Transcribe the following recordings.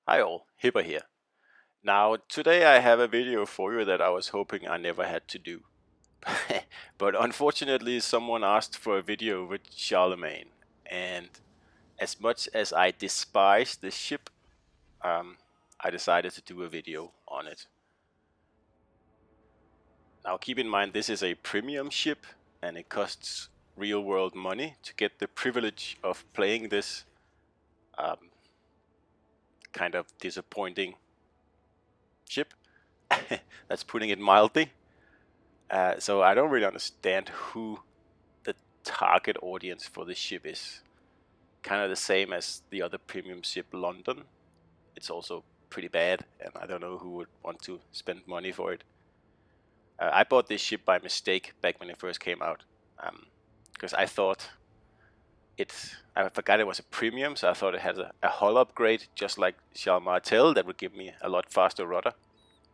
Hi all, Hipper here. Now, today I have a video for you that I was hoping I never had to do. But unfortunately, someone asked for a video with Charlemagne, and as much as I despise the ship, I decided to do a video on it. Now, keep in mind this is a premium ship, and it costs real world money to get the privilege of playing this um, kind of disappointing ship. That's putting it mildly. So I don't really understand who the target audience for this ship is. Kind of the same as the other premium ship, London. It's also pretty bad, and I don't know who would want to spend money for it. I bought this ship by mistake back when it first came out, because I thought I forgot it was a premium, so I thought it had a hull upgrade, just like Charlemagne that would give me a lot faster rudder.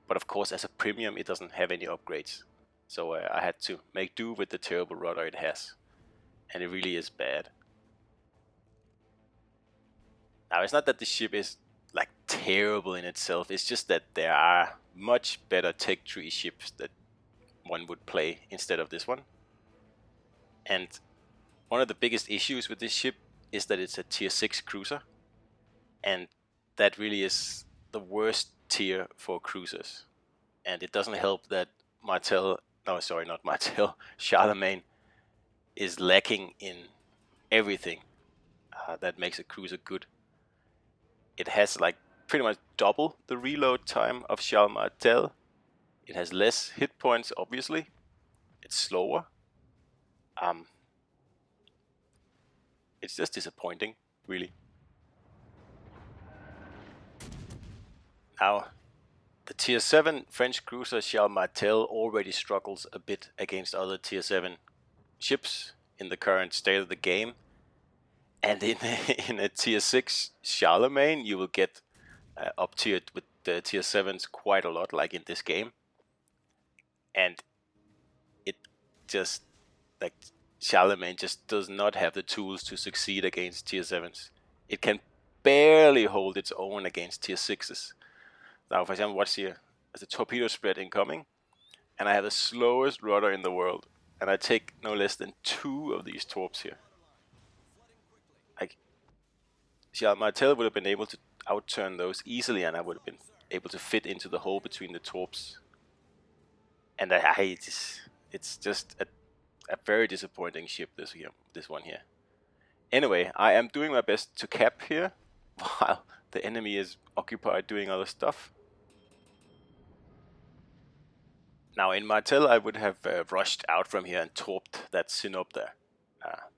But of course, as a premium, it doesn't have any upgrades. So I had to make do with the terrible rudder it has. And it really is bad. Now, it's not that the ship is like terrible in itself, it's just that there are much better tech tree ships that one would play instead of this one. And one of the biggest issues with this ship is that it's a tier 6 cruiser. And that really is the worst tier for cruisers. And it doesn't help that not Martel, Charlemagne is lacking in everything that makes a cruiser good. It has like pretty much double the reload time of Charlemagne. It has less hit points, obviously. It's slower. Um, it's just disappointing, really. Now, the tier 7 French cruiser Charlemagne already struggles a bit against other tier 7 ships in the current state of the game. And in a tier 6 Charlemagne, you will get up tiered with the tier 7s quite a lot, like in this game. And it just, like, Charlemagne just does not have the tools to succeed against tier 7s. It can barely hold its own against tier 6s. Now, for example, watch here. There's a torpedo spread incoming, and I have the slowest rudder in the world. And I take no less than 2 of these torps here. Like, Martel would have been able to outturn those easily, and I would have been able to fit into the hole between the torps. And it's just a very disappointing ship, this one here. Anyway, I am doing my best to cap here, while the enemy is occupied doing other stuff. Now in Martel I would have rushed out from here and torped that Synopter.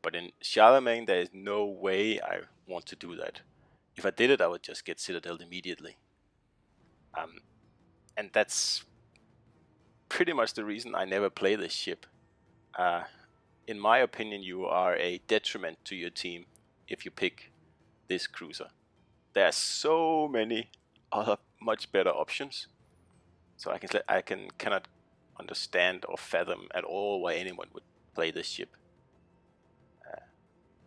But in Charlemagne there is no way I want to do that. If I did it, I would just get Citadel immediately. And that's pretty much the reason I never play this ship. In my opinion, you are a detriment to your team if you pick this cruiser. There are so many other much better options. So I cannot understand or fathom at all why anyone would play this ship.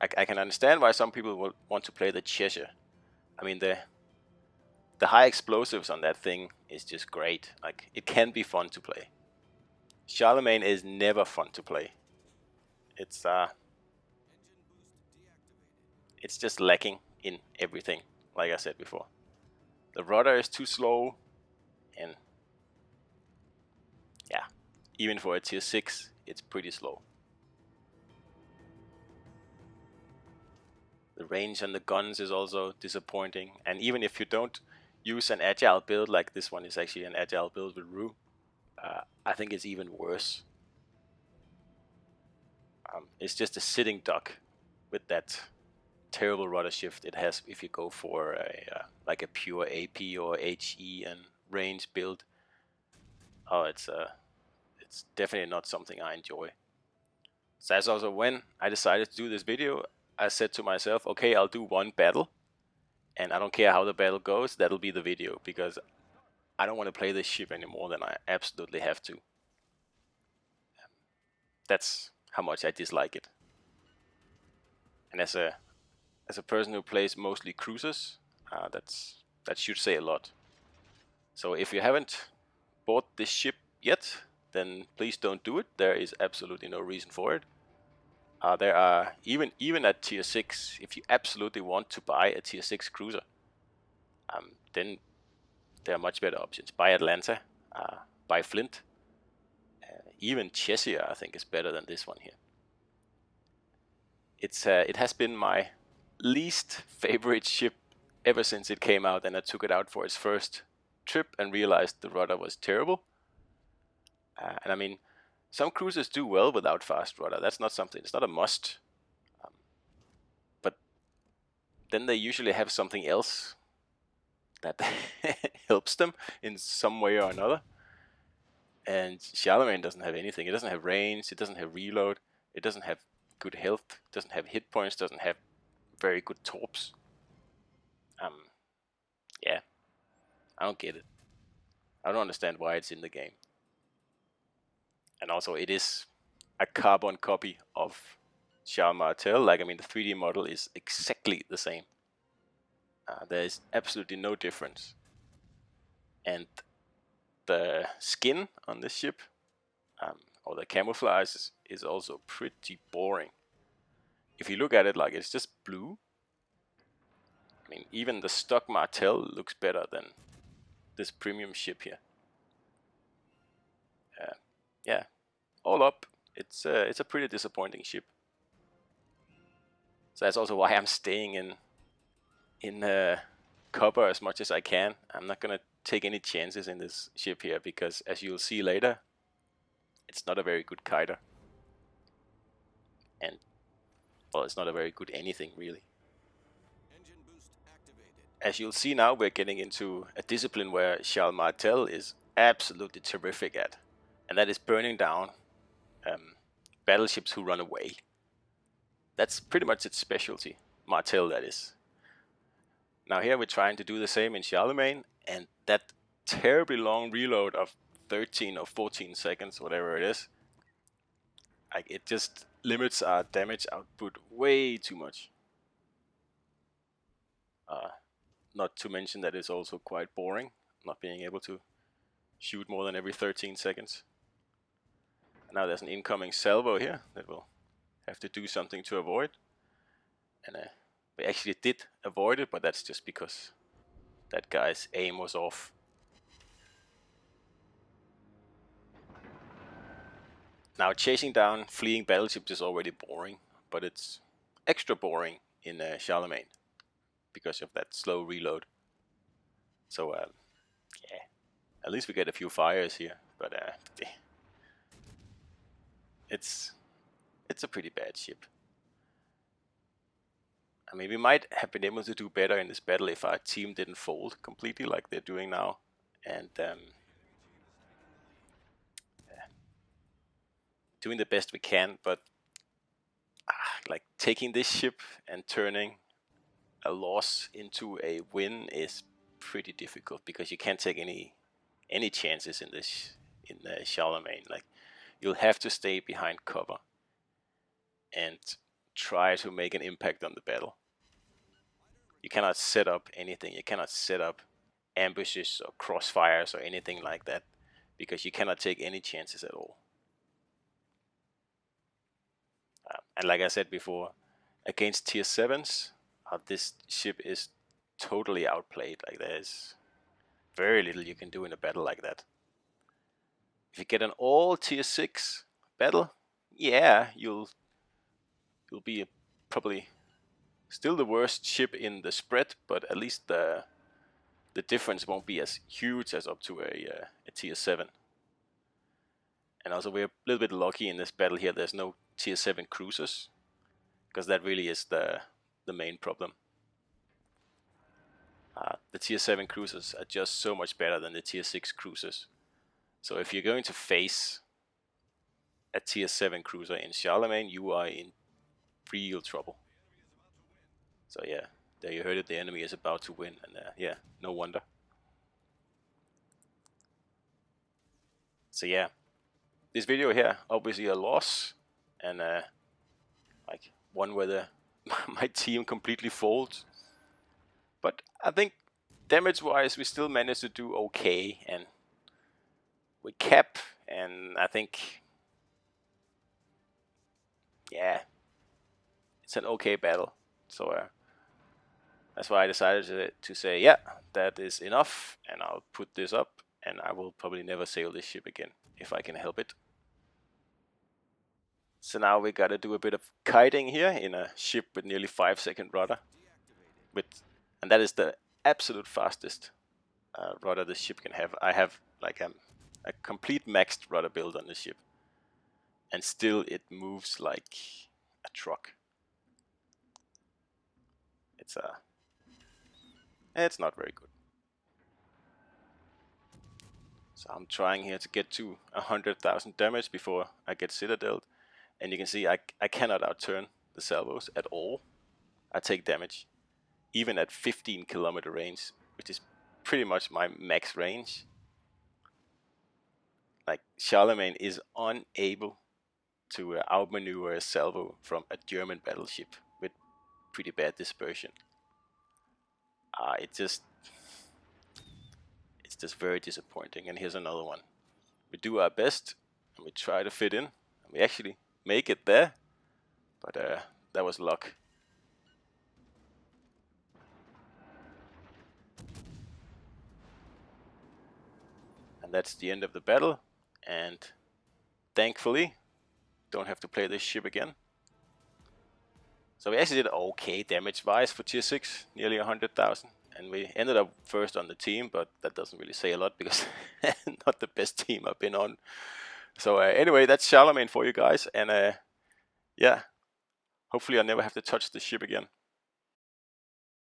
I can understand why some people will want to play the Cheshire. I mean, the high explosives on that thing is just great. Like, it can be fun to play. Charlemagne is never fun to play. It's just lacking in everything, like I said before. The rudder is too slow, and yeah, even for a tier 6, it's pretty slow. The range on the guns is also disappointing, and even if you don't use an agile build, like this one is actually an agile build with Rue, I think it's even worse. It's just a sitting duck with that terrible rudder shift it has if you go for like a pure AP or HE and range build. Oh, it's definitely not something I enjoy. So that's also when I decided to do this video. I said to myself, okay, I'll do one battle, and I don't care how the battle goes, that'll be the video, because I don't want to play this ship any more than I absolutely have to. That's how much I dislike it. And as a person who plays mostly cruisers, that's That should say a lot. So if you haven't bought this ship yet, then please don't do it. There is absolutely no reason for it. There are even at tier 6, if you absolutely want to buy a tier 6 cruiser, then there are much better options. Buy Atlanta, buy Flint. Even Cheshire, I think, is better than this one here. It has been my least favorite ship ever since it came out, and I took it out for its first trip and realized the rudder was terrible. And I mean, some cruisers do well without fast rudder. That's not something, it's not a must. But then they usually have something else that helps them in some way or another. And Charlemagne doesn't have anything. It doesn't have range, it doesn't have reload, it doesn't have good health, it doesn't have hit points, doesn't have very good torps. Yeah, I don't get it. I don't understand why it's in the game. And also, it is a carbon copy of Charles Martel. Like, I mean, the 3D model is exactly the same. There is absolutely no difference. And the skin on this ship, or the camouflage, is also pretty boring. If you look at it, like, it's just blue. I mean, even the stock Martel looks better than this premium ship here. Yeah, all up, it's a pretty disappointing ship. So that's also why I'm staying in copper as much as I can. I'm not gonna take any chances in this ship here because, as you'll see later, it's not a very good kiter. And, well, it's not a very good anything, really. Engine boost activated. As you'll see now, we're getting into a discipline where Charles Martel is absolutely terrific at. And that is burning down battleships who run away. That's pretty much its specialty. Martel, that is. Now here we're trying to do the same in Charlemagne, and that terribly long reload of 13 or 14 seconds, whatever it is, like, it just limits our damage output way too much. Not to mention that it's also quite boring, not being able to shoot more than every 13 seconds. And now there's an incoming salvo here that we'll have to do something to avoid. And we actually did avoid it, but that's just because that guy's aim was off. Now, chasing down fleeing battleships is already boring, but it's extra boring in Charlemagne because of that slow reload. So, yeah, at least we get a few fires here, but it's a pretty bad ship. I mean, we might have been able to do better in this battle if our team didn't fold completely like they're doing now. And doing the best we can, but like, taking this ship and turning a loss into a win is pretty difficult because you can't take any chances in this in Charlemagne. Like, you'll have to stay behind cover and try to make an impact on the battle. You cannot set up anything. You cannot set up ambushes or crossfires or anything like that because you cannot take any chances at all. And like I said before, against tier 7s, this ship is totally outplayed. Like, there's very little you can do in a battle like that. If you get an all tier 6 battle, yeah, you'll be probably still the worst ship in the spread, but at least the difference won't be as huge as up to a tier 7. And also, we're a little bit lucky in this battle here. There's no tier 7 cruisers, because that really is the main problem. The tier 7 cruisers are just so much better than the tier 6 cruisers. So if you're going to face a tier 7 cruiser in Charlemagne, you are in real trouble. So yeah, there you heard it, the enemy is about to win, and yeah, no wonder. So yeah, this video here, obviously a loss, and like one where my team completely folds. But I think damage-wise, we still managed to do okay, and we cap, and I think, yeah, it's an okay battle. So that's why I decided to say, yeah, that is enough, and I'll put this up, and I will probably never sail this ship again if I can help it. So now we gotta do a bit of kiting here in a ship with nearly 5-second rudder, and that is the absolute fastest rudder the ship can have. I have like a complete maxed rudder build on the ship, and still it moves like a truck. It's not very good. So I'm trying here to get to 100,000 damage before I get citadeled, and you can see I cannot outturn the salvos at all. I take damage even at 15-kilometer range, which is pretty much my max range. Like, Charlemagne is unable to outmaneuver a salvo from a German battleship with pretty bad dispersion. It's just very disappointing. And here's another one. We do our best and we try to fit in, and we actually make it there, but that was luck. And that's the end of the battle, and thankfully don't have to play this ship again. So we actually did okay damage-wise for tier 6, nearly 100,000, and we ended up first on the team, but that doesn't really say a lot because not the best team I've been on. So anyway, that's Charlemagne for you guys, and yeah, hopefully I never have to touch the ship again.